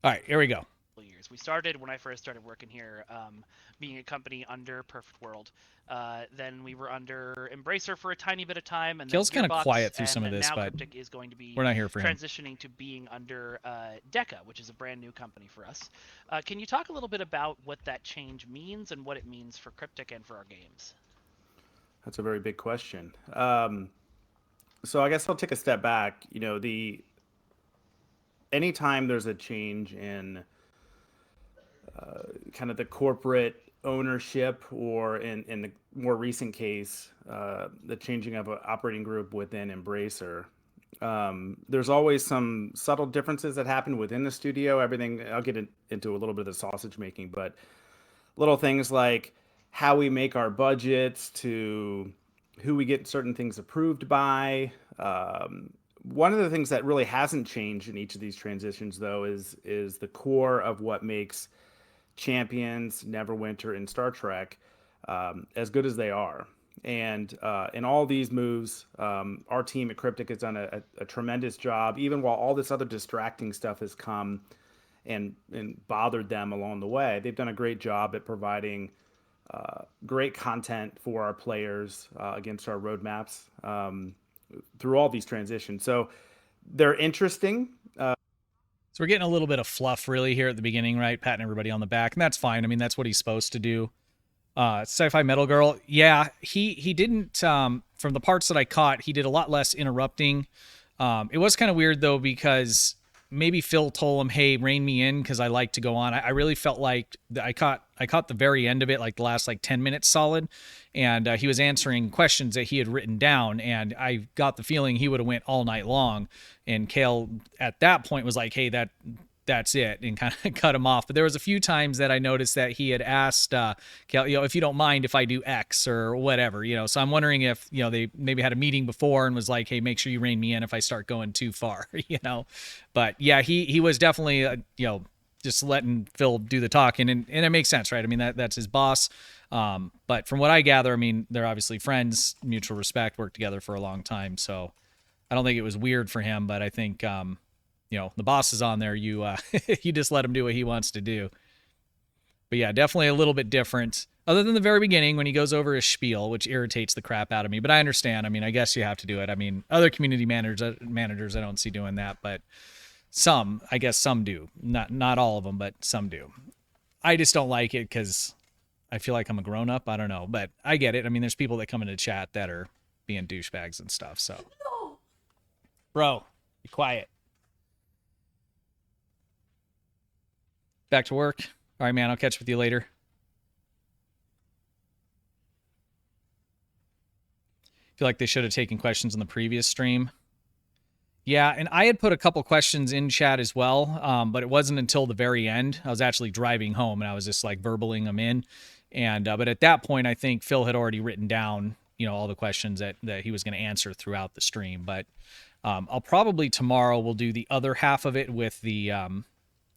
All right, here we go. Years. We started when I first started working here, being a company under Perfect World. Then we were under Embracer for a tiny bit of time, and then Kill's kind of Gearbox, quiet through some and of this, now but Cryptic is going to be we're not here for him. transitioning to being under Deca, which is a brand new company for us. Can you talk a little bit about what that change means and what it means for Cryptic and for our games? That's a very big question. So I guess I'll take a step back. The anytime there's a change in kind of the corporate ownership, or in the more recent case, the changing of an operating group within Embracer, there's always some subtle differences that happen within the studio. Everything, I'll get into a little bit of the sausage making, but little things like how we make our budgets, to who we get certain things approved by. One of the things that really hasn't changed in each of these transitions, though, is the core of what makes Champions, Neverwinter, and Star Trek as good as they are. And in all these moves, our team at Cryptic has done a tremendous job, even while all this other distracting stuff has come and bothered them along the way. They've done a great job at providing great content for our players against our roadmaps through all these transitions. So they're interesting. So we're getting a little bit of fluff really here at the beginning, right? Patting everybody on the back, and that's fine. I mean, that's what he's supposed to do. Sci-Fi Metal Girl, yeah, he didn't. From the parts that I caught, he did a lot less interrupting. It was kind of weird though, because maybe Phil told him, "Hey, rein me in," because I like to go on. I really felt like I caught the very end of it, like the last like 10 minutes solid, and he was answering questions that he had written down, and I got the feeling he would have went all night long. And Kale at that point was like, "Hey, that's it," and kind of cut him off. But there was a few times that I noticed that he had asked Kale, if you don't mind if I do X or whatever, so I'm wondering if, they maybe had a meeting before and was like, "Hey, make sure you rein me in if I start going too far," But yeah, he was definitely, just letting Phil do the talking, and it makes sense, right? I mean, that's his boss. But from what I gather, I mean, they're obviously friends, mutual respect, worked together for a long time. So I don't think it was weird for him, but I think, the boss is on there. You you just let him do what he wants to do. But yeah, definitely a little bit different. Other than the very beginning when he goes over his spiel, which irritates the crap out of me. But I understand. I mean, I guess you have to do it. I mean, other community managers I don't see doing that, but I guess some do. Not all of them, but some do. I just don't like it because I feel like I'm a grown up. I don't know, but I get it. I mean, there's people that come into chat that are being douchebags and stuff. So, bro, be quiet. Back to work. All right, man. I'll catch up with you later. Feel like they should have taken questions in the previous stream. Yeah, and I had put a couple questions in chat as well, but it wasn't until the very end. I was actually driving home, and I was just like verbaling them in. And but at that point, I think Phil had already written down, all the questions that he was going to answer throughout the stream. But I'll probably tomorrow we'll do the other half of it with the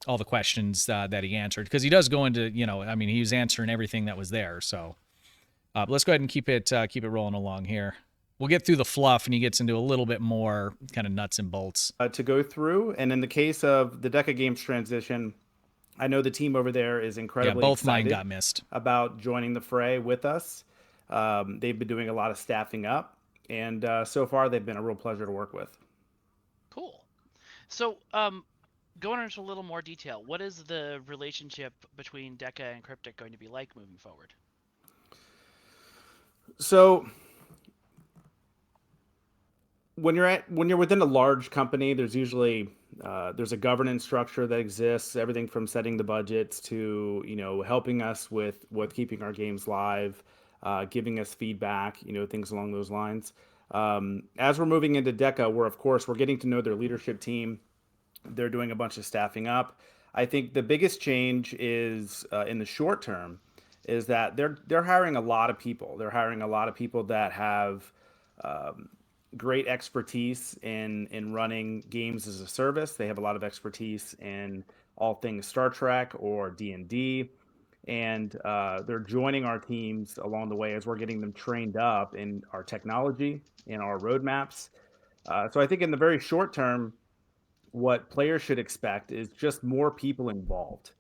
all the questions that he answered, because he does go into, I mean, he was answering everything that was there. So let's go ahead and keep it rolling along here. We'll get through the fluff, and he gets into a little bit more kind of nuts and bolts To go through. And in the case of the Deca Games transition, I know the team over there is Yeah, incredibly both mine excited got missed. about joining the fray with us. They've been doing a lot of staffing up, and so far they've been a real pleasure to work with. Cool. So, going into a little more detail, what is the relationship between Deca and Cryptic going to be like moving forward? So when you're within a large company, there's usually there's a governance structure that exists. Everything from setting the budgets to helping us with keeping our games live, giving us feedback, things along those lines. As we're moving into Deca, we're getting to know their leadership team. They're doing a bunch of staffing up. I think the biggest change is in the short term is that they're hiring a lot of people. They're hiring a lot of people that have great expertise in running games as a service. They have a lot of expertise in all things Star Trek or D&D, and they're joining our teams along the way as we're getting them trained up in our technology, in our roadmaps. So I think in the very short term, what players should expect is just more people involved.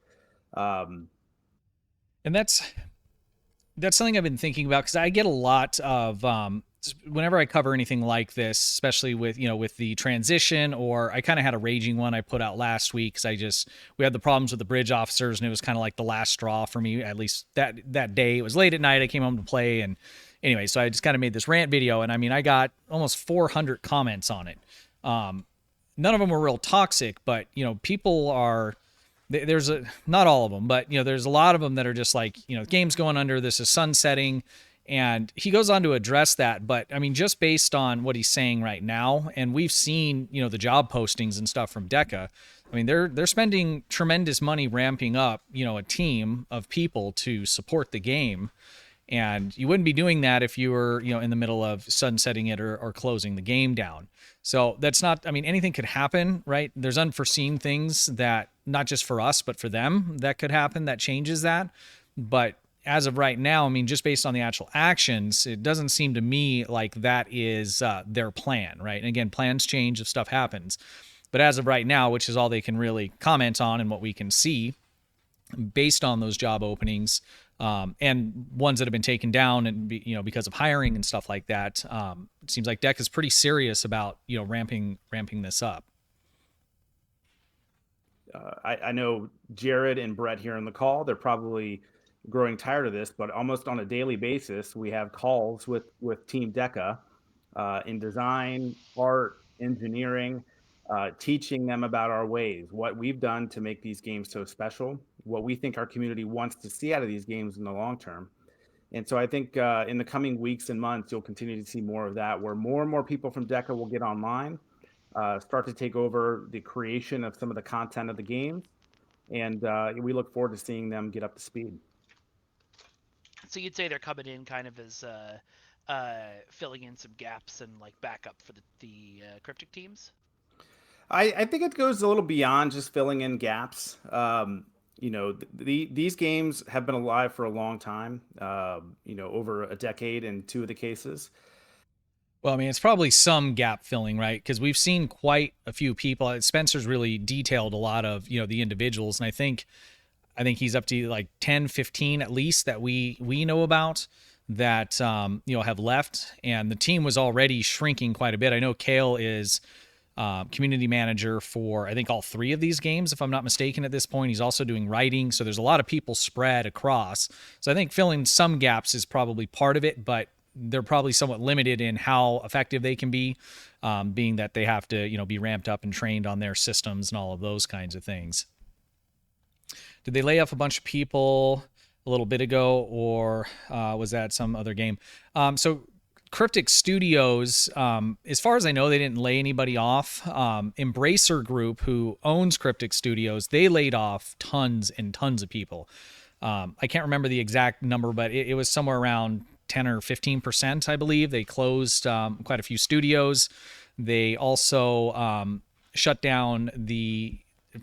Um, And that's something I've been thinking about, because I get a lot of whenever I cover anything like this, especially with with the transition, or I kind of had a raging one I put out last week because we had the problems with the bridge officers, and it was kind of like the last straw for me, at least that day. It was late at night. I came home to play, and anyway, so I just kind of made this rant video, and I mean I got almost 400 comments on it. None of them were real toxic, but people are, there's not all of them, but there's a lot of them that are just like, the game's going under, this is sunsetting. And he goes on to address that, but I mean, just based on what he's saying right now, and we've seen the job postings and stuff from Deca, I mean, they're spending tremendous money ramping up a team of people to support the game. And you wouldn't be doing that if you were, in the middle of sunsetting it or closing the game down. So that's not, I mean, anything could happen, right? There's unforeseen things that, not just for us, but for them, that could happen that changes that. But as of right now, I mean, just based on the actual actions, it doesn't seem to me like that is their plan, right? And again, plans change if stuff happens. But as of right now, which is all they can really comment on and what we can see, based on those job openings, and ones that have been taken down and because of hiring and stuff like that, it seems like Deck is pretty serious about ramping this up. I know Jared and Brett here on the call, they're probably growing tired of this, but almost on a daily basis, we have calls with Team Deca in design, art, engineering, teaching them about our ways, what we've done to make these games so special, what we think our community wants to see out of these games in the long term. And so I think in the coming weeks and months, you'll continue to see more of that, where more and more people from Deca will get online, start to take over the creation of some of the content of the games. And we look forward to seeing them get up to speed. So you'd say they're coming in kind of as filling in some gaps and like backup for the Cryptic teams? I think it goes a little beyond just filling in gaps. These games have been alive for a long time, over a decade in two of the cases. Well, I mean, it's probably some gap filling, right? Because we've seen quite a few people. Spencer's really detailed a lot of, the individuals. And I think he's up to like 10, 15 at least that we know about that, have left. And the team was already shrinking quite a bit. I know Kale is community manager for, I think, all three of these games, if I'm not mistaken at this point. He's also doing writing. So there's a lot of people spread across. So I think filling some gaps is probably part of it, but they're probably somewhat limited in how effective they can be, being that they have to, be ramped up and trained on their systems and all of those kinds of things. Did they lay off a bunch of people a little bit ago, or was that some other game? So Cryptic Studios, as far as I know, they didn't lay anybody off. Embracer Group, who owns Cryptic Studios, they laid off tons and tons of people. I can't remember the exact number, but it was somewhere around 10 or 15%, I believe. They closed quite a few studios. They also shut down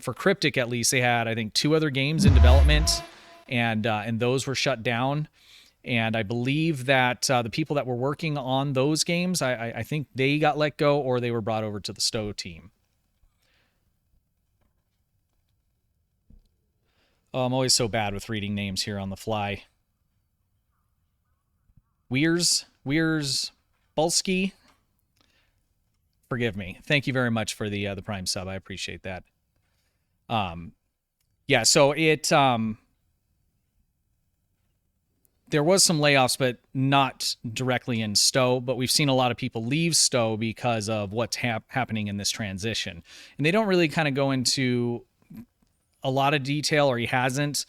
for Cryptic at least, they had, I think, 2 other games in development, and those were shut down. And I believe that the people that were working on those games, I think they got let go, or they were brought over to the Stowe team. Oh, I'm always so bad with reading names here on the fly. Weirs Bulski. Forgive me. Thank you very much for the Prime sub. I appreciate that. Yeah, so it there was some layoffs, but not directly in Stowe. But we've seen a lot of people leave Stowe because of what's happening in this transition, and they don't really kind of go into a lot of detail, or he hasn't,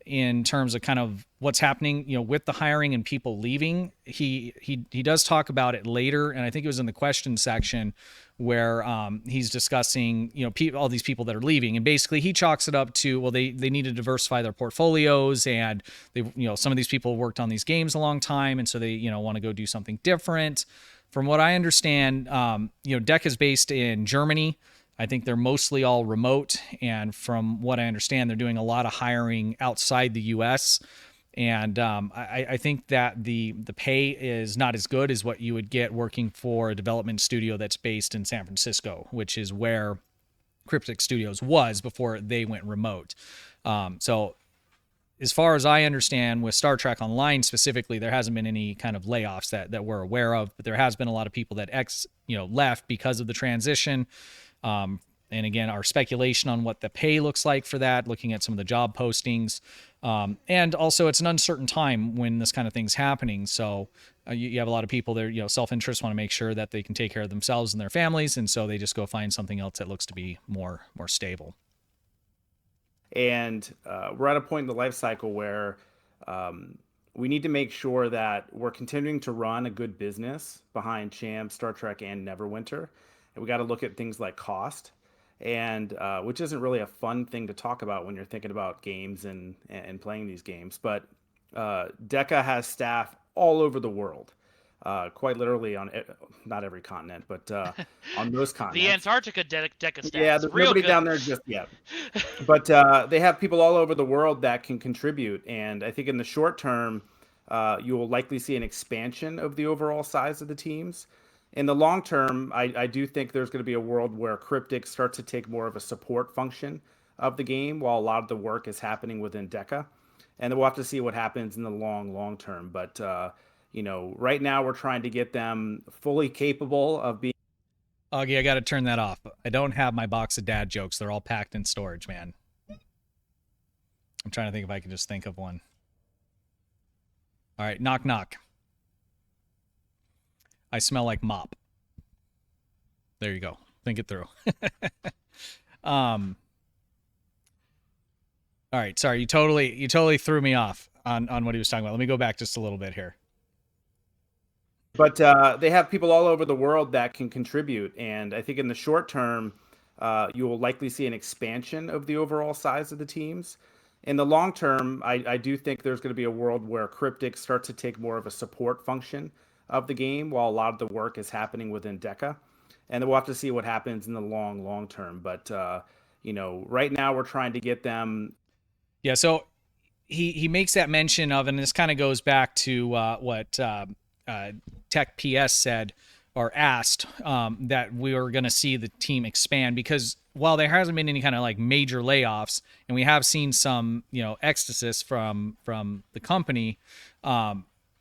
in terms of kind of what's happening, with the hiring and people leaving. He does talk about it later, and I think it was in the question section where he's discussing, all these people that are leaving, and basically he chalks it up to, well, they need to diversify their portfolios, and they, some of these people worked on these games a long time, and so they, want to go do something different. From what I understand, Deck is based in Germany. I think they're mostly all remote, and from what I understand, they're doing a lot of hiring outside the U.S., and I think that the pay is not as good as what you would get working for a development studio that's based in San Francisco, which is where Cryptic Studios was before they went remote. So as far as I understand, with Star Trek Online specifically, there hasn't been any kind of layoffs that we're aware of, but there has been a lot of people that left because of the transition. And again, our speculation on what the pay looks like for that, looking at some of the job postings. And also, it's an uncertain time when this kind of thing's happening. So you have a lot of people there, self-interest, want to make sure that they can take care of themselves and their families. And so they just go find something else that looks to be more stable. And we're at a point in the life cycle where we need to make sure that we're continuing to run a good business behind Champ, Star Trek, and Neverwinter. And we got to look at things like cost, and which isn't really a fun thing to talk about when you're thinking about games and playing these games. But DECA has staff all over the world. Quite literally on not every continent, but on most continents. The Antarctica DECA staff. Yeah, there's real nobody good. down there just yet. But they have people all over the world that can contribute. And I think in the short term, you will likely see an expansion of the overall size of the teams. In the long term, I do think there's going to be a world where Cryptic starts to take more of a support function of the game while a lot of the work is happening within DECA. And then we'll have to see what happens in the long term. But right now we're trying to get them fully capable of being. Augie, I got to turn that off. I don't have my box of dad jokes. They're all packed in storage, man. I'm trying to think if I can just think of one. All right, knock, knock. I smell like mop. There you go. Think it through. All right, sorry. You totally threw me off on what he was talking about. Let me go back just a little bit here. But they have people all over the world that can contribute. And I think in the short term, you will likely see an expansion of the overall size of the teams. In the long term, I do think there's going to be a world where Cryptic starts to take more of a support function of the game while a lot of the work is happening within DECA. And then we'll have to see what happens in the long term. But, right now we're trying to get them. Yeah, so he makes that mention of, and this kind of goes back to what Tech PS said or asked, that we were going to see the team expand, because while there hasn't been any kind of like major layoffs, and we have seen some ecstasis from the company,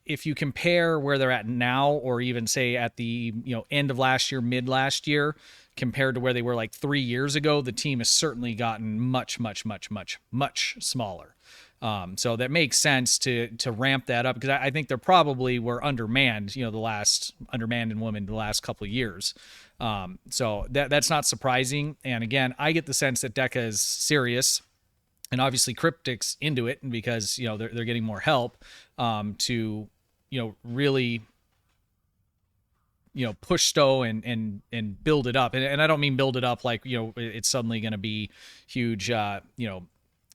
if you compare where they're at now, or even say at the end of last year, mid last year, compared to where they were like 3 years ago, the team has certainly gotten much smaller. So that makes sense to ramp that up, because I think they probably were undermanned, undermanned in women the last couple of years. So that's not surprising. And again, I get the sense that DECA is serious, and obviously Cryptic's into it, because they're getting more help to really push Stowe and build it up. And I don't mean build it up like it's suddenly going to be huge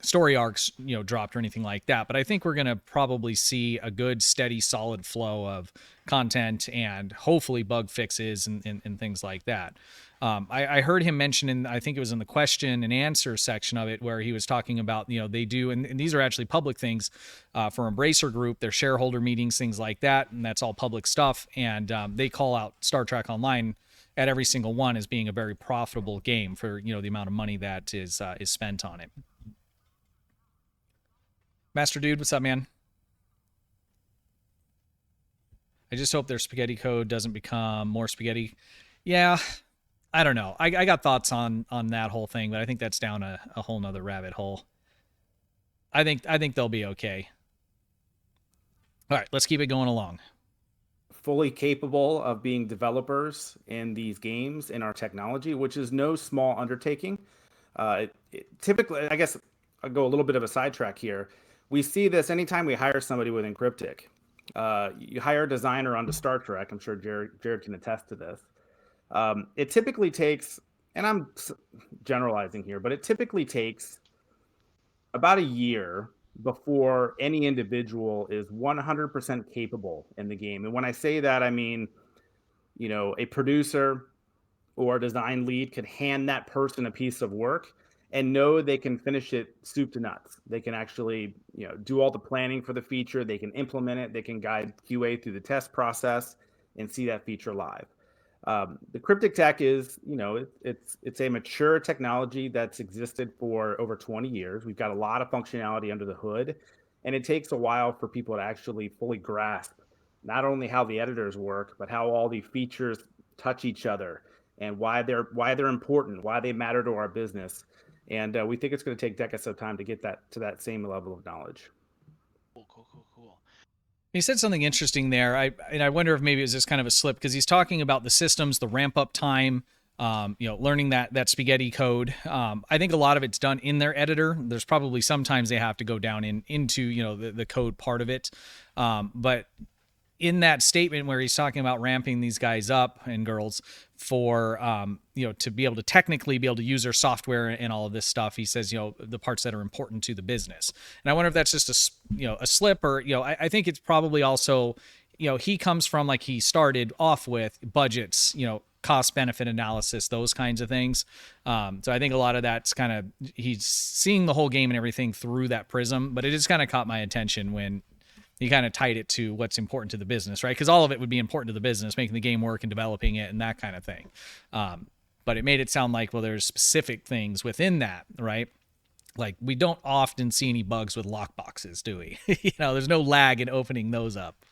story arcs dropped or anything like that, but I think we're going to probably see a good, steady, solid flow of content and hopefully bug fixes and things like that. I heard him mention, in, I think it was in the question and answer section of it, where he was talking about they do, and these are actually public things for Embracer Group, their shareholder meetings, things like that, and that's all public stuff, and they call out Star Trek Online at every single one as being a very profitable game for the amount of money that is spent on it. Master Dude, what's up, man? I just hope their spaghetti code doesn't become more spaghetti. Yeah, I don't know. I got thoughts on that whole thing, but I think that's down a whole nother rabbit hole. I think they'll be okay. All right, let's keep it going along. Fully capable of being developers in these games in our technology, which is no small undertaking. Typically, I guess I'll go a little bit of a sidetrack here. We see this anytime we hire somebody within Cryptic. You hire a designer onto Star Trek. I'm sure Jared can attest to this. It typically takes, and I'm generalizing here, but it typically takes about a year before any individual is 100% capable in the game. And when I say that, I mean, a producer or a design lead could hand that person a piece of work and know they can finish it soup to nuts. They can actually, do all the planning for the feature. They can implement it. They can guide QA through the test process and see that feature live. The Cryptic tech is, it's a mature technology that's existed for over 20 years. We've got a lot of functionality under the hood, and it takes a while for people to actually fully grasp not only how the editors work, but how all the features touch each other and why they're important, why they matter to our business. And we think it's going to take decades of time to get that to that same level of knowledge. Cool. He said something interesting there. I wonder if maybe it was just kind of a slip, because he's talking about the systems, the ramp up time, learning that spaghetti code. I think a lot of it's done in their editor. There's probably sometimes they have to go down into the code part of it. But in that statement where he's talking about ramping these guys up and girls for to be able to technically be able to use their software and all of this stuff, he says the parts that are important to the business. And I wonder if that's just a slip, or I think it's probably also he comes from, like, he started off with budgets, cost benefit analysis, those kinds of things. So I think a lot of that's kind of, he's seeing the whole game and everything through that prism. But it just kind of caught my attention when he kind of tied it to what's important to the business, right? Because all of it would be important to the business, making the game work and developing it and that kind of thing. But it made it sound like, well, there's specific things within that, right? Like, we don't often see any bugs with lockboxes, do we? There's no lag in opening those up.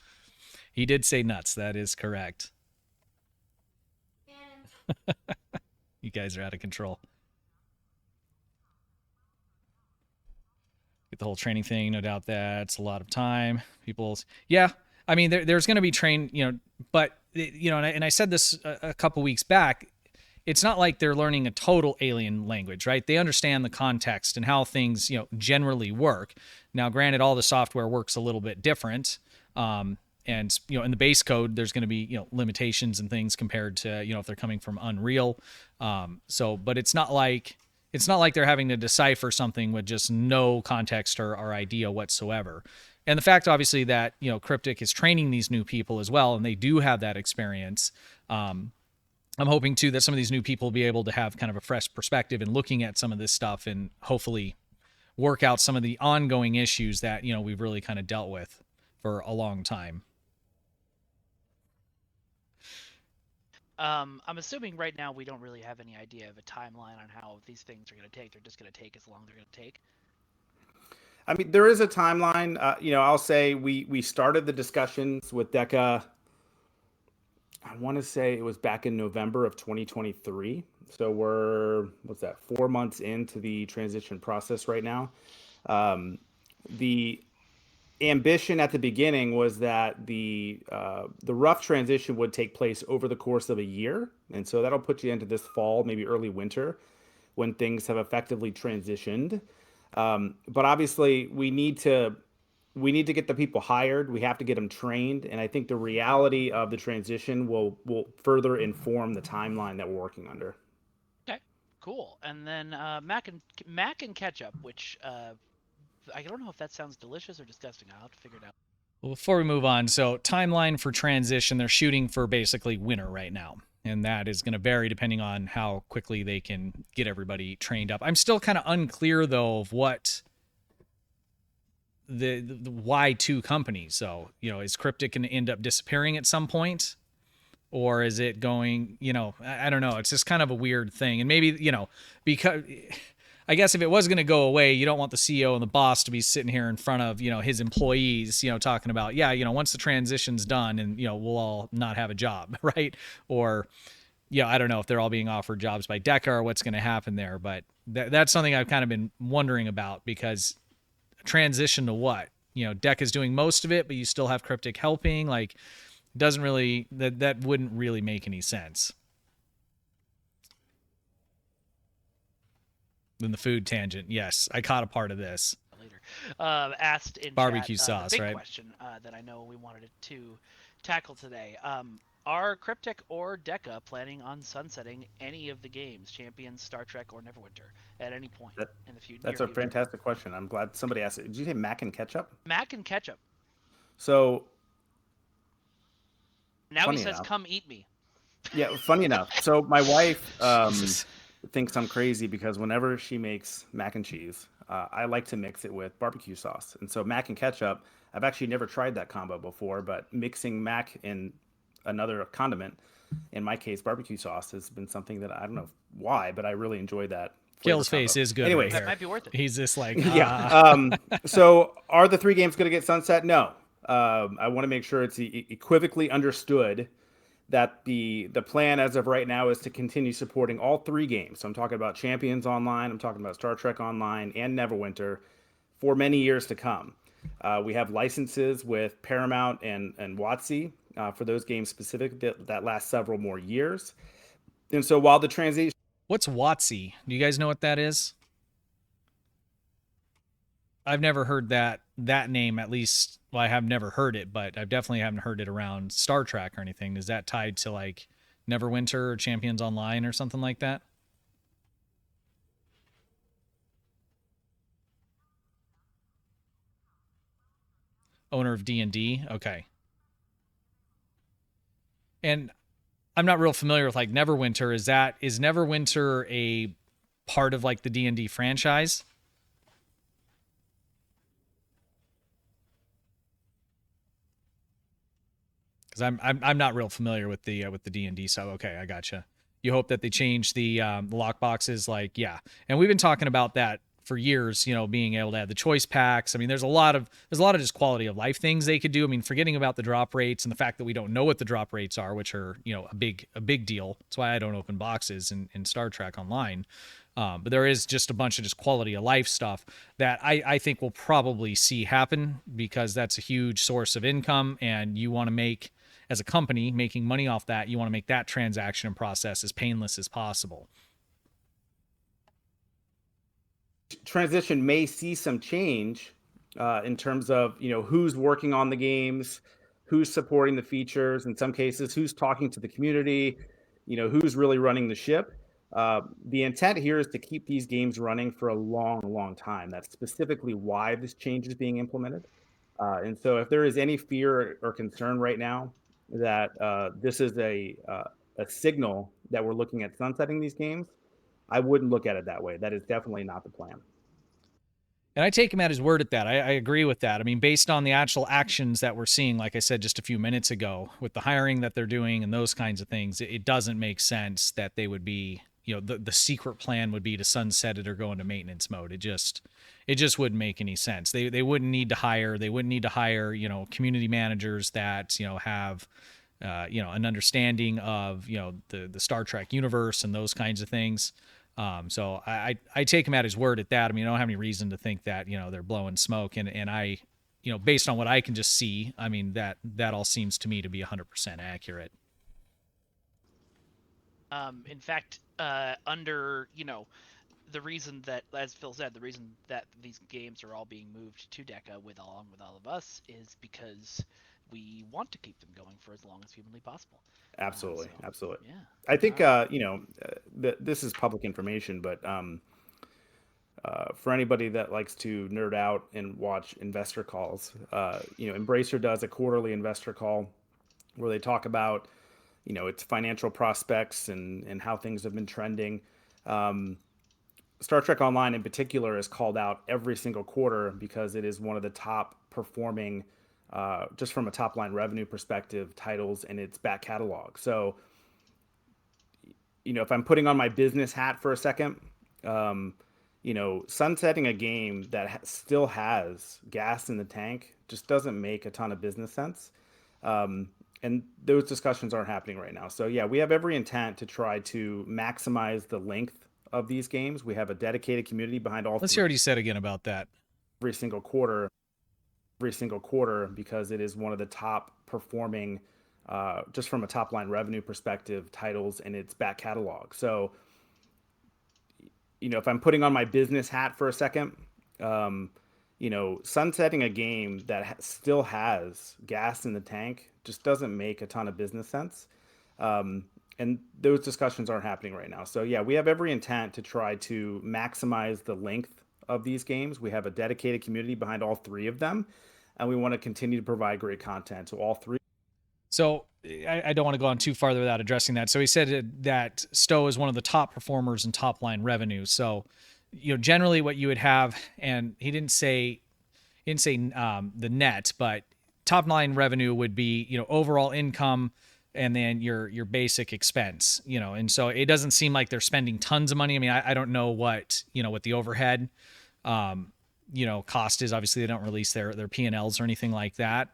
He did say nuts. That is correct. You guys are out of control. Get the whole training thing. No doubt that's a lot of time. Yeah. I mean, there's going to be but and I said this a couple weeks back. It's not like they're learning a total alien language, right? They understand the context and how things, generally work. Now, granted, all the software works a little bit different. And, in the base code, there's going to be, limitations and things compared to, if they're coming from Unreal. But it's not like they're having to decipher something with just no context or idea whatsoever. And the fact, obviously, that, Cryptic is training these new people as well, and they do have that experience. I'm hoping, too, that some of these new people will be able to have kind of a fresh perspective in looking at some of this stuff and hopefully work out some of the ongoing issues that, we've really kind of dealt with for a long time. I'm assuming right now we don't really have any idea of a timeline on how these things are going to take. They're just going to take as long as they're going to take. I mean, there is a timeline. I'll say we started the discussions with DECA. I want to say it was back in November of 2023. So we're 4 months into the transition process right now. The ambition at the beginning was that the rough transition would take place over the course of a year, and so that'll put you into this fall, maybe early winter, when things have effectively transitioned. But obviously, we need to get the people hired. We have to get them trained, and I think the reality of the transition will further inform the timeline that we're working under. Okay, cool. And then mac and ketchup, which I don't know if that sounds delicious or disgusting. I'll have to figure it out. Well, before we move on, so timeline for transition, they're shooting for basically winter right now. And that is going to vary depending on how quickly they can get everybody trained up. I'm still kind of unclear, though, of what the why two companies. So, is Cryptic going to end up disappearing at some point? Or is it going, I don't know. It's just kind of a weird thing. And maybe, because I guess if it was going to go away, you don't want the CEO and the boss to be sitting here in front of, his employees, talking about, once the transition's done and, we'll all not have a job, right? Or, I don't know if they're all being offered jobs by DECA or what's going to happen there. But that's something I've kind of been wondering about, because transition to what? DECA's doing most of it, but you still have Cryptic helping. Like, doesn't really, that wouldn't really make any sense. Then the food tangent. Yes, I caught a part of this. Later, asked in barbecue chat, sauce, big right? question that I know we wanted to tackle today. Are Cryptic or DECA planning on sunsetting any of the games, Champions, Star Trek, or Neverwinter, at any point in the future? That's a fantastic question. I'm glad somebody asked it. Did you say mac and ketchup? Mac and ketchup. So now he says, "Come eat me." Yeah, funny enough. So my wife thinks I'm crazy because whenever she makes mac and cheese, I like to mix it with barbecue sauce. And so mac and ketchup, I've actually never tried that combo before, but mixing mac and another condiment in my case, barbecue sauce has been something that I don't know why, but I really enjoy that flavor Kale's face combo. is good Anyways, right That here. might be worth it. He's just like, yeah. So are the 3 games going to get sunset? No. I want to make sure it's equivocally understood that the plan as of right now is to continue supporting all 3 games. So I'm talking about Champions Online, I'm talking about Star Trek Online, and Neverwinter for many years to come. We have licenses with Paramount and WotC for those games specific that last several more years. And so while the transition... What's WotC? Do you guys know what that is? I've never heard that name, at least. Well, I have never heard it, but I definitely haven't heard it around Star Trek or anything. Is that tied to like Neverwinter or Champions Online or something like that? Owner of D&D? Okay. And I'm not real familiar with like Neverwinter. Is Neverwinter a part of like the D&D franchise? Because I'm not real familiar with the D&D. So okay, I gotcha. You hope that they change the lock boxes, like yeah. And we've been talking about that for years. You know, being able to have the choice packs. I mean, there's a lot of just quality of life things they could do. I mean, forgetting about the drop rates and the fact that we don't know what the drop rates are, which are a big deal. That's why I don't open boxes in Star Trek Online. But there is just a bunch of just quality of life stuff that I think we'll probably see happen, because that's a huge source of income, and you want to make, as a company making money off that, you want to make that transaction process as painless as possible. Transition may see some change in terms of who's working on the games, who's supporting the features, in some cases who's talking to the community, who's really running the ship. The intent here is to keep these games running for a long time. That's specifically why this change is being implemented. And so if there is any fear or concern right now that this is a signal that we're looking at sunsetting these games, I wouldn't look at it that way. That is definitely not the plan. And I take him at his word at that. I agree with that. I mean, based on the actual actions that we're seeing, like I said just a few minutes ago, with the hiring that they're doing and those kinds of things, it doesn't make sense that they would be, the secret plan would be to sunset it or go into maintenance mode. It just wouldn't make any sense. They wouldn't need to hire, community managers that, have, an understanding of, the Star Trek universe and those kinds of things. So I take him at his word at that. I mean, I don't have any reason to think that, they're blowing smoke, and I, based on what I can just see, I mean, that all seems to me to be 100% accurate. In fact, under, the reason that, as Phil said, the reason that these games are all being moved to DECA along with all of us is because we want to keep them going for as long as humanly possible. Absolutely. Yeah. I think this is public information, but for anybody that likes to nerd out and watch investor calls, Embracer does a quarterly investor call where they talk about its financial prospects and how things have been trending. Star Trek Online in particular is called out every single quarter because it is one of the top performing, just from a top line revenue perspective, titles in its back catalog. So, if I'm putting on my business hat for a second, sunsetting a game that still has gas in the tank just doesn't make a ton of business sense. And those discussions aren't happening right now. So yeah, we have every intent to try to maximize the length of these games. We have a dedicated community behind all. Let's hear what he said again about that. Every single quarter, because it is one of the top performing, just from a top line revenue perspective, titles in its back catalog. So, if I'm putting on my business hat for a second, sunsetting a game that still has gas in the tank just doesn't make a ton of business sense. And those discussions aren't happening right now. So yeah, we have every intent to try to maximize the length of these games. We have a dedicated community behind all 3 of them, and we want to continue to provide great content to all 3. So I don't want to go on too farther without addressing that. So he said that Stowe is one of the top performers in top line revenue. So, generally what you would have, and he didn't say the net, but top line revenue would be, overall income and then your basic expense, and so it doesn't seem like they're spending tons of money. I mean, I don't know what the overhead cost is. Obviously they don't release their P&Ls or anything like that.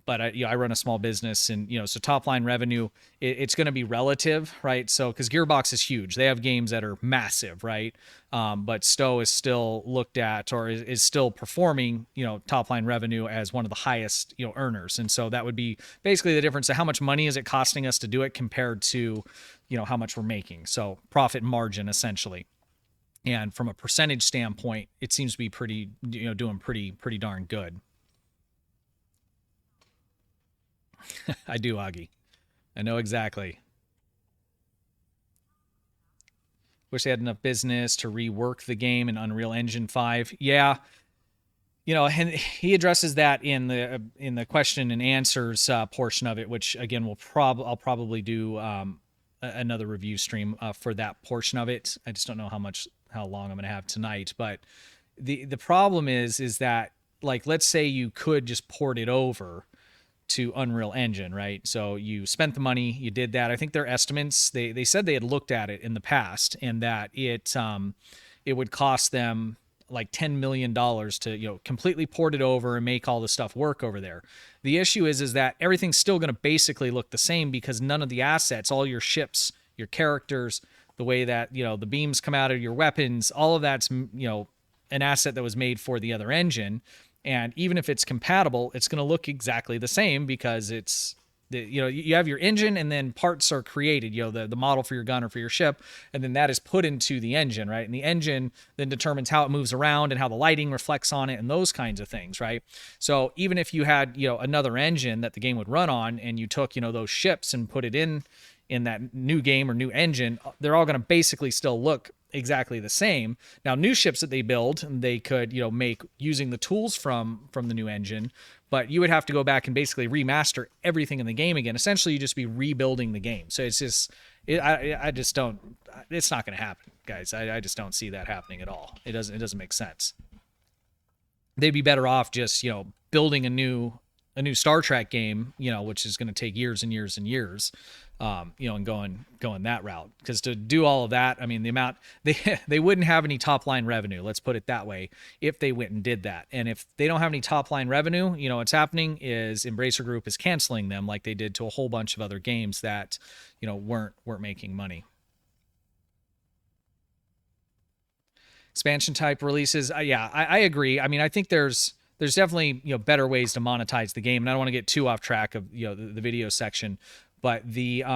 But I run a small business, and so top line revenue, it's going to be relative, right? So because Gearbox is huge, they have games that are massive, right? But Stowe is still looked at, or is still performing, top line revenue as one of the highest earners, and so that would be basically the difference of how much money is it costing us to do it compared to how much we're making. So profit margin essentially. And from a percentage standpoint, it seems to be pretty doing pretty darn good. I do, Augie. I know exactly. Wish they had enough business to rework the game in Unreal Engine 5. Yeah. And he addresses that in the question and answers portion of it, which again I'll probably do another review stream for that portion of it. I just don't know how long I'm going to have tonight, but the problem is that, like, let's say you could just port it over to Unreal Engine, right? So you spent the money, you did that. I think their estimates, they said they had looked at it in the past, and that it would cost them like $10 million to completely port it over and make all the stuff work over there. The issue is that everything's still going to basically look the same, because none of the assets, all your ships, your characters, the way that the beams come out of your weapons, all of that's an asset that was made for the other engine. And even if it's compatible, it's going to look exactly the same, because it's you have your engine, and then parts are created, the model for your gun or for your ship, and then that is put into the engine, right? And the engine then determines how it moves around and how the lighting reflects on it and those kinds of things, right? So even if you had another engine that the game would run on, and you took those ships and put it in that new game or new engine, they're all going to basically still look exactly the same. Now, new ships that they build, they could make using the tools from the new engine, but you would have to go back and basically remaster everything in the game again. Essentially, you just be rebuilding the game. So it's just I just don't. It's not going to happen, guys. I just don't see that happening at all. It doesn't make sense. They'd be better off just building a new Star Trek game, which is going to take years and years and years, and going that route. Because to do all of that, I mean, the amount they wouldn't have any top line revenue. Let's put it that way. If they went and did that, and if they don't have any top line revenue, what's happening is Embracer Group is canceling them, like they did to a whole bunch of other games that weren't making money. Expansion type releases, I agree. I mean, I think there's definitely better ways to monetize the game, and I don't want to get too off track of the video section, but there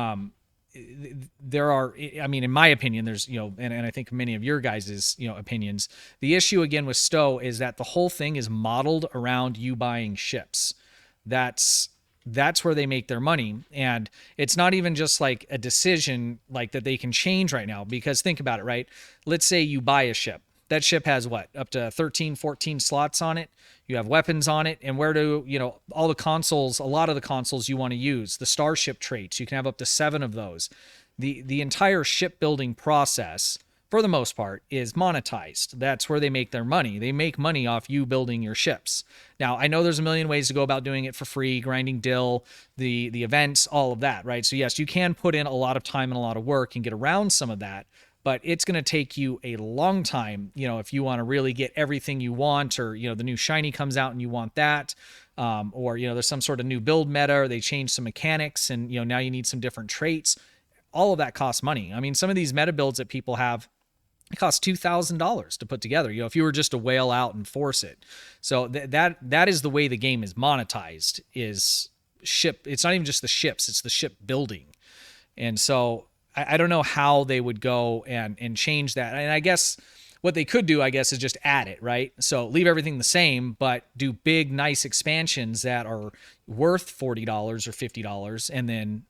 are, I mean, in my opinion, there's and I think many of your guys' opinions, the issue again with Stowe is that the whole thing is modeled around you buying ships. That's where they make their money, and it's not even just like a decision like that they can change right now, because think about it, right? Let's say you buy a ship. That ship has what, up to 13, 14 slots on it. You have weapons on it, and where do, all the consoles, a lot of the consoles you want to use, the starship traits, you can have up to 7 of those. The entire shipbuilding process, for the most part, is monetized. That's where they make their money. They make money off you building your ships. Now, I know there's a million ways to go about doing it for free, grinding dill, the events, all of that, right? So yes, you can put in a lot of time and a lot of work and get around some of that, but it's going to take you a long time, if you want to really get everything you want, or, the new shiny comes out and you want that, or, there's some sort of new build meta, or they change some mechanics and, now you need some different traits. All of that costs money. I mean, some of these meta builds that people have, it costs $2,000 to put together, if you were just to whale out and force it. So that is the way the game is monetized, is ship. It's not even just the ships, it's the ship building. And so I don't know how they would go and change that. And I guess what they could do, is just add it, right? So leave everything the same, but do big, nice expansions that are worth $40 or $50, and then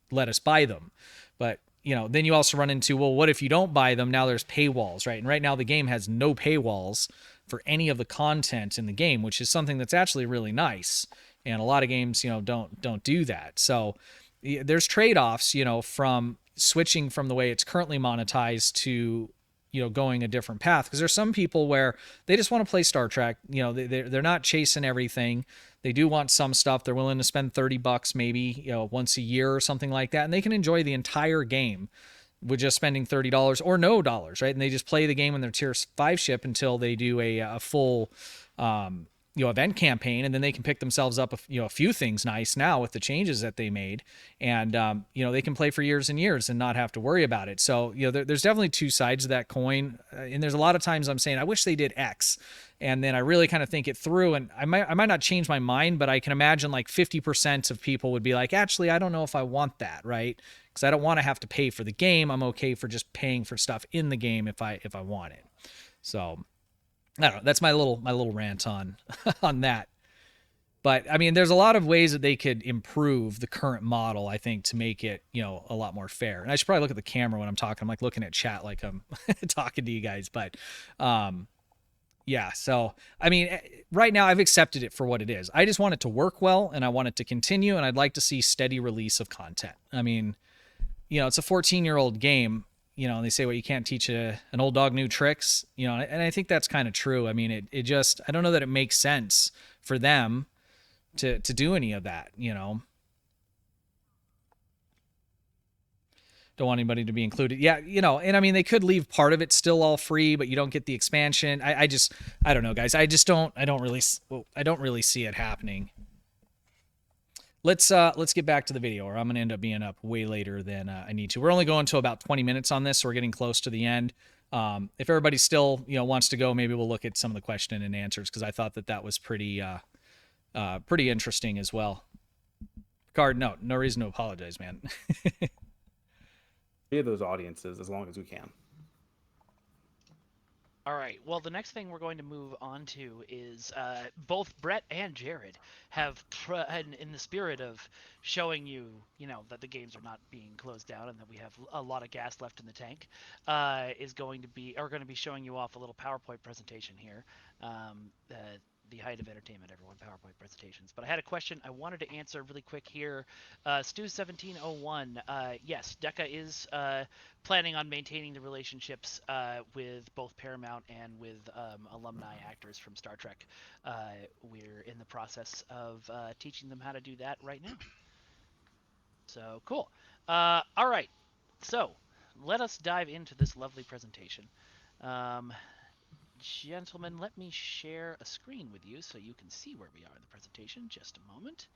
let us buy them. But, then you also run into, well, what if you don't buy them? Now there's paywalls, right? And right now the game has no paywalls for any of the content in the game, which is something that's actually really nice. And a lot of games, don't do that. So there's trade-offs, from switching from the way it's currently monetized to, going a different path. Because there's some people where they just want to play Star Trek. They're not chasing everything. They do want some stuff. They're willing to spend $30 maybe, once a year or something like that, and they can enjoy the entire game with just spending $30 or no dollars, right? And they just play the game on their Tier 5 ship until they do a full event campaign, and then they can pick themselves up a few things nice now with the changes that they made, and they can play for years and years and not have to worry about it. So there's definitely two sides of that coin, and there's a lot of times I'm saying I wish they did X, and then I really kind of think it through, and I might not change my mind, but I can imagine like 50% of people would be like, actually, I don't know if I want that, right? Because I don't want to have to pay for the game. I'm okay for just paying for stuff in the game if I want it. So I don't know. That's my little rant on on that. But I mean, there's a lot of ways that they could improve the current model, I think, to make it, a lot more fair. And I should probably look at the camera when I'm talking. I'm like looking at chat like I'm talking to you guys. But yeah, so I mean, right now I've accepted it for what it is. I just want it to work well, and I want it to continue, and I'd like to see steady release of content. I mean, it's a 14-year-old game. And they say, well, you can't teach an old dog new tricks, and I think that's kind of true. I mean, it just, I don't know that it makes sense for them to do any of that, Don't want anybody to be included. Yeah. And I mean, they could leave part of it still all free, but you don't get the expansion. I don't know, guys. I don't really see it happening. Let's get back to the video, or I'm going to end up being up way later than I need to. We're only going to about 20 minutes on this, so we're getting close to the end. If everybody still wants to go, maybe we'll look at some of the question and answers, because I thought that was pretty interesting as well. Card, no reason to apologize, man. Be those audiences as long as we can. All right. Well, the next thing we're going to move on to is both Brett and Jared have, in the spirit of showing you, that the games are not being closed down and that we have a lot of gas left in the tank, are going to be showing you off a little PowerPoint presentation here. The height of entertainment, everyone, PowerPoint presentations. But I had a question I wanted to answer really quick here. Stu1701, yes, DECA is planning on maintaining the relationships with both Paramount and with alumni actors from Star Trek. We're in the process of teaching them how to do that right now. So, cool. All right, so let us dive into this lovely presentation. Gentlemen, let me share a screen with you so you can see where we are in the presentation. Just a moment.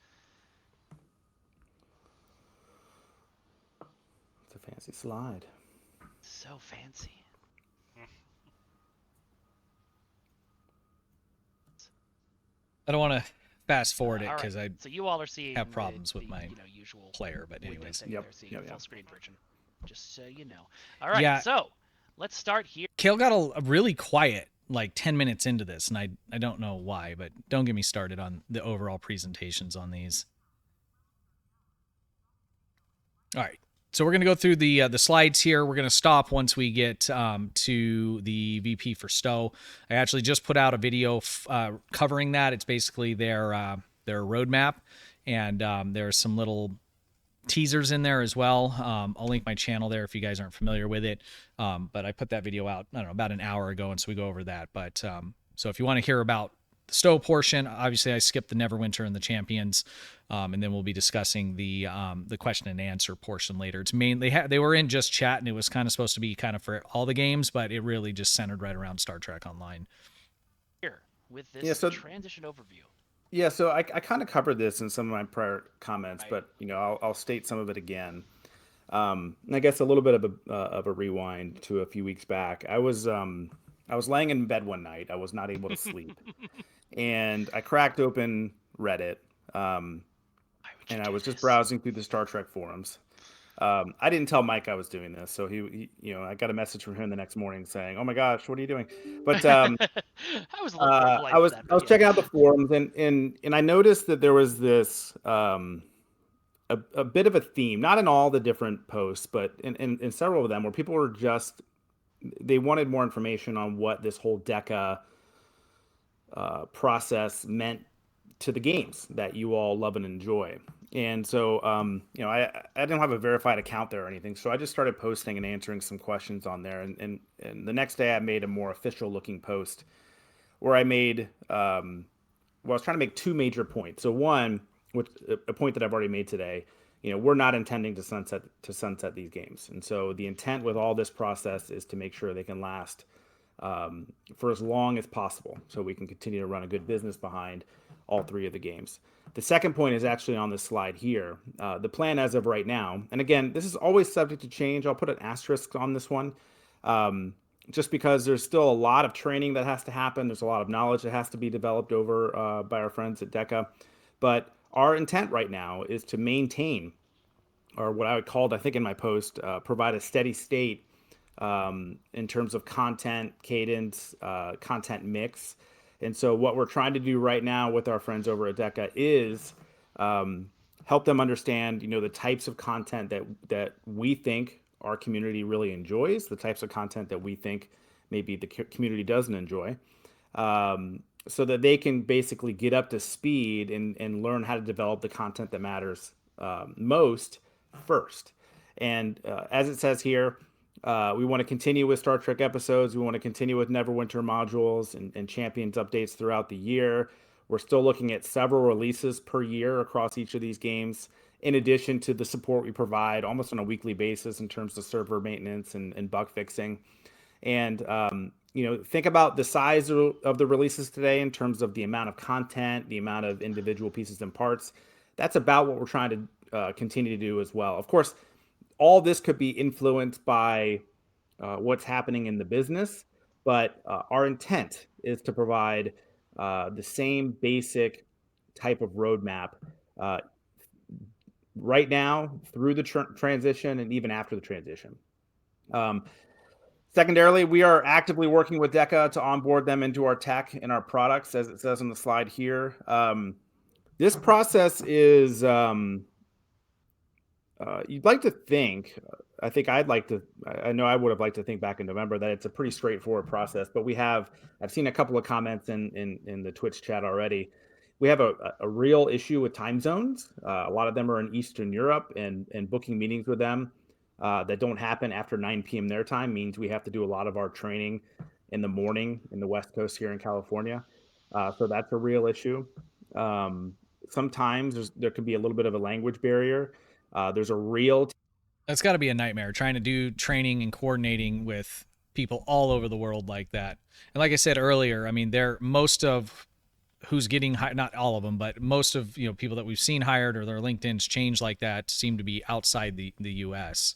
It's a fancy slide. So fancy. I don't want to fast forward it because so you all are seeing have problems with my usual player. But anyways, full screen version. Just so you know. All right, so let's start here. Kale got a really quiet like 10 minutes into this, and I don't know why, but don't get me started on the overall presentations on these. All right, so we're going to go through the slides here. We're going to stop once we get to the VP for Stowe. I actually just put out a video covering that. It's basically their roadmap, and there's some little teasers in there as well. I'll link my channel there if you guys aren't familiar with it. But I put that video out, I don't know, about an hour ago, and so we go over that. But so if you want to hear about the Stowe portion, obviously I skipped the Neverwinter and the Champions, and then we'll be discussing the question and answer portion later. It's mainly they were in just chat, and it was kind of supposed to be kind of for all the games, but it really just centered right around Star Trek Online. Here with this transition overview. Yeah, so I kind of covered this in some of my prior comments, but I'll state some of it again. And I guess a little bit of a rewind to a few weeks back. I was laying in bed one night. I was not able to sleep, and I cracked open Reddit, and I was just browsing through the Star Trek forums. I didn't tell Mike I was doing this, so he I got a message from him the next morning saying, "Oh my gosh, what are you doing?" But I was a little I was checking out the forums, and I noticed that there was this a bit of a theme, not in all the different posts, but in several of them, where people were they wanted more information on what this whole DECA process meant to the games that you all love and enjoy. And so, I didn't have a verified account there or anything, so I just started posting and answering some questions on there. And the next day, I made a more official looking post where I made, I was trying to make two major points. So one, which a point that I've already made today, we're not intending to sunset these games, and so the intent with all this process is to make sure they can last for as long as possible, so we can continue to run a good business behind all three of the games. The second point is actually on this slide here. The plan as of right now, and again, this is always subject to change. I'll put an asterisk on this one, just because there's still a lot of training that has to happen. There's a lot of knowledge that has to be developed over by our friends at DECA. But our intent right now is to maintain, or what I would call, I think in my post, provide a steady state in terms of content, cadence, content mix. And so what we're trying to do right now with our friends over at DECA is help them understand, the types of content that we think our community really enjoys, the types of content that we think maybe the community doesn't enjoy, so that they can basically get up to speed and learn how to develop the content that matters most first. And as it says here, we want to continue with Star Trek episodes. We want to continue with Neverwinter modules and Champions updates throughout the year. We're still looking at several releases per year across each of these games, in addition to the support we provide almost on a weekly basis in terms of server maintenance and bug fixing. And, think about the size of the releases today in terms of the amount of content, the amount of individual pieces and parts. That's about what we're trying to continue to do as well. Of course, all this could be influenced by what's happening in the business, but our intent is to provide the same basic type of roadmap right now, through the transition, and even after the transition. Secondarily, we are actively working with DECA to onboard them into our tech and our products, as it says on the slide here. This process is, you'd like to think, I think I know I would have liked to think back in November that it's a pretty straightforward process, but I've seen a couple of comments in the Twitch chat already. We have a real issue with time zones. A lot of them are in Eastern Europe, and booking meetings with them that don't happen after 9 p.m. their time means we have to do a lot of our training in the morning in the West Coast here in California. So that's a real issue. Sometimes there can be a little bit of a language barrier. There's a real... That's got to be a nightmare, trying to do training and coordinating with people all over the world like that. And like I said earlier, I mean, most of who's getting hired, not all of them, but most of people that we've seen hired or their LinkedIn's changed like that seem to be outside the U.S.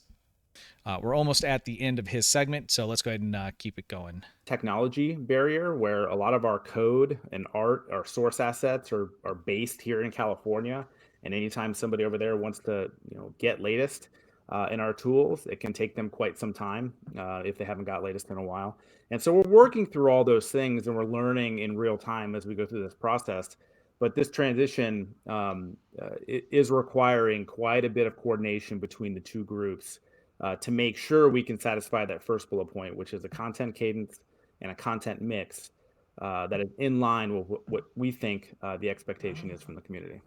We're almost at the end of his segment, so let's go ahead and keep it going. Technology barrier, where a lot of our code and art, our source assets are based here in California, and anytime somebody over there wants to get latest in our tools, it can take them quite some time if they haven't got latest in a while. And so we're working through all those things, and we're learning in real time as we go through this process. But this transition is requiring quite a bit of coordination between the two groups to make sure we can satisfy that first bullet point, which is a content cadence and a content mix that is in line with what we think the expectation is from the community.